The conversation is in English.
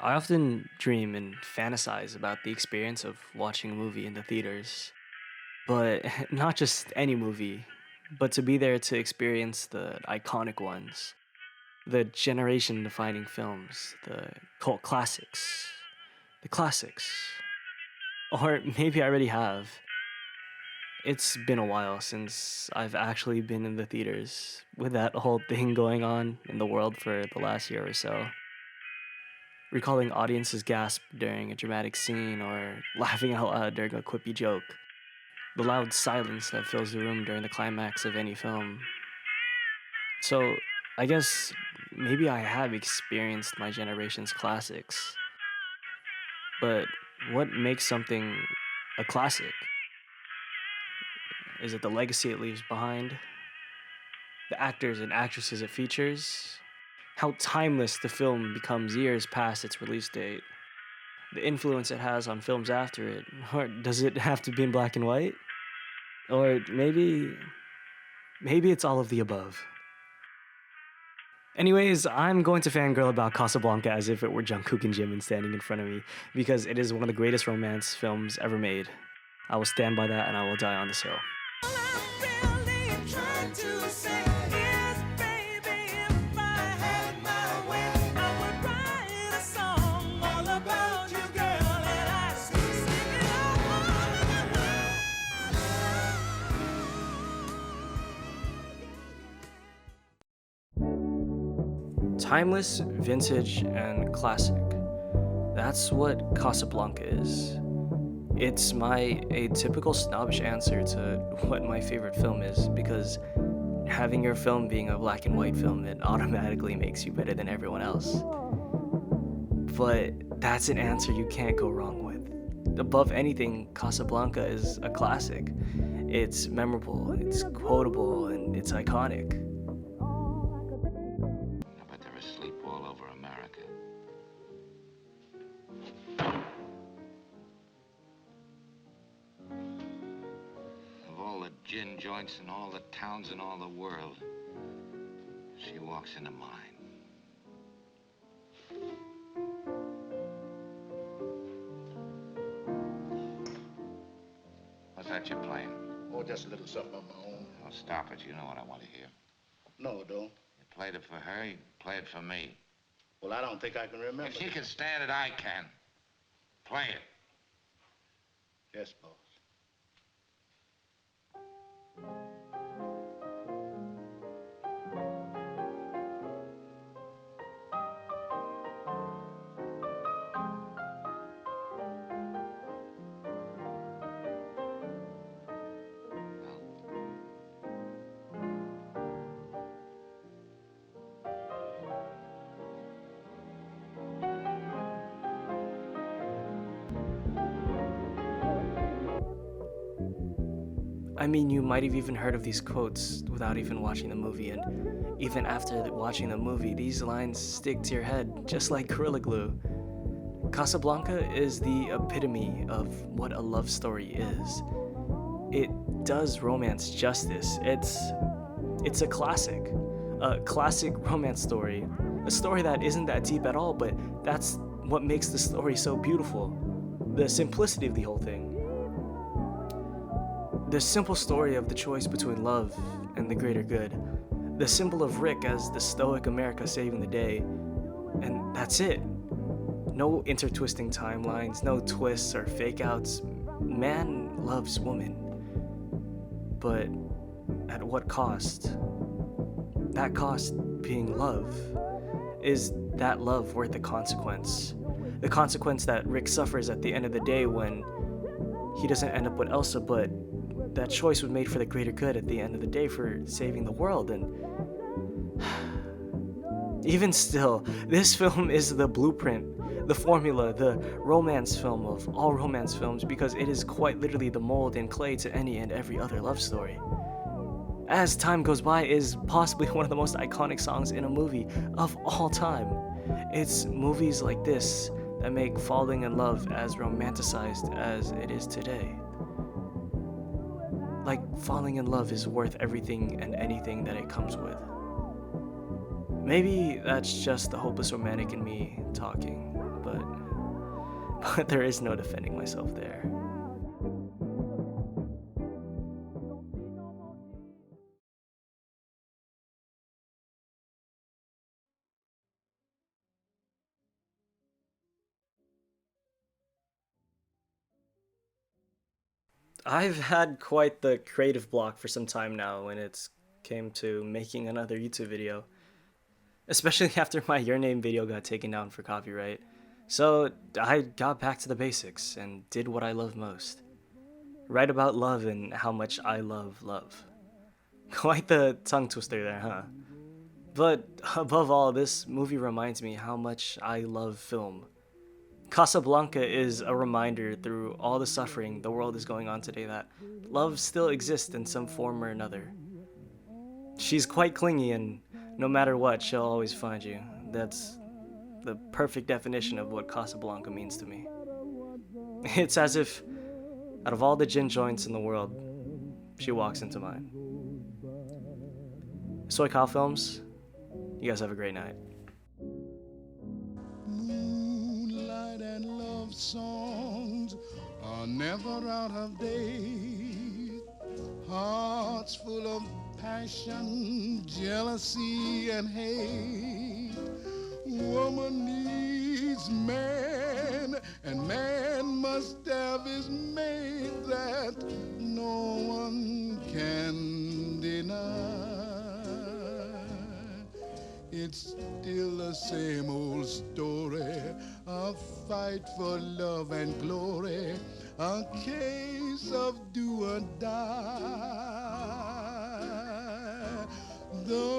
I often dream and fantasize about the experience of watching a movie in the theaters, but not just any movie, but to be there to experience the iconic ones, the generation defining films, the cult classics, the classics. Or maybe I already have. It's been a while since I've actually been in the theaters with that whole thing going on in the world for the last year or so. Recalling audiences gasp during a dramatic scene or laughing out loud during a quippy joke. The loud silence that fills the room during the climax of any film. So, I guess maybe I have experienced my generation's classics, but what makes something a classic? Is it the legacy it leaves behind? The actors and actresses it features? How timeless the film becomes years past its release date? The influence it has on films after it? Or does it have to be in black and white? Or maybe it's all of the above. Anyways, I'm going to fangirl about Casablanca as if it were Jungkook and Jimin standing in front of me, because it is one of the greatest romance films ever made. I will stand by that and I will die on this hill. Timeless, vintage, and classic. That's what Casablanca is. It's my atypical snobbish answer to what my favorite film is, because having your film being a black and white film, it automatically makes you better than everyone else. But that's an answer you can't go wrong with. Above anything, Casablanca is a classic. It's memorable, it's quotable, and it's iconic. I bet they're asleep all over America. Of all the gin joints in all the towns in all the world, she walks into mine. What's that you're playing? Oh, just a little something of my own. Oh, stop it. You know what I want to hear. No, don't. You played it for her, you play it for me. Well, I don't think I can remember. If she can stand it, I can. Play it. Yes, boss. I mean, you might have even heard of these quotes without even watching the movie, and even after watching the movie, these lines stick to your head just like Gorilla Glue. Casablanca is the epitome of what a love story is. It does romance justice. It's a classic romance story. A story that isn't that deep at all, but that's what makes the story so beautiful. The simplicity of the whole thing. The simple story of the choice between love and the greater good. The symbol of Rick as the stoic America saving the day. And that's it. No intertwisting timelines, no twists or fake outs. Man loves woman. But at what cost? That cost being love. Is that love worth the consequence? The consequence that Rick suffers at the end of the day when he doesn't end up with Elsa, but that choice was made for the greater good at the end of the day for saving the world. And even still, this film is the blueprint, the formula, the romance film of all romance films, because it is quite literally the mold and clay to any and every other love story. As Time Goes By is possibly one of the most iconic songs in a movie of all time. It's movies like this that make falling in love as romanticized as it is today. Like, falling in love is worth everything and anything that it comes with. Maybe that's just the hopeless romantic in me talking, but there is no defending myself there. I've had quite the creative block for some time now when it came to making another YouTube video, especially after my Your Name video got taken down for copyright. So I got back to the basics and did what I love most. Write about love and how much I love love. Quite the tongue twister there, huh? But above all, this movie reminds me how much I love film. Casablanca is a reminder through all the suffering the world is going on today that love still exists in some form or another. She's quite clingy, and no matter what, she'll always find you. That's the perfect definition of what Casablanca means to me. It's as if, out of all the gin joints in the world, she walks into mine. Soykylefilms, you guys have a great night. Moonlight and love songs are never out of date. Hearts full of passion, jealousy, and hate. Woman needs man, and man must have his mate that no one can deny. It's still the same old story, a fight for love and glory, a case of do or die. The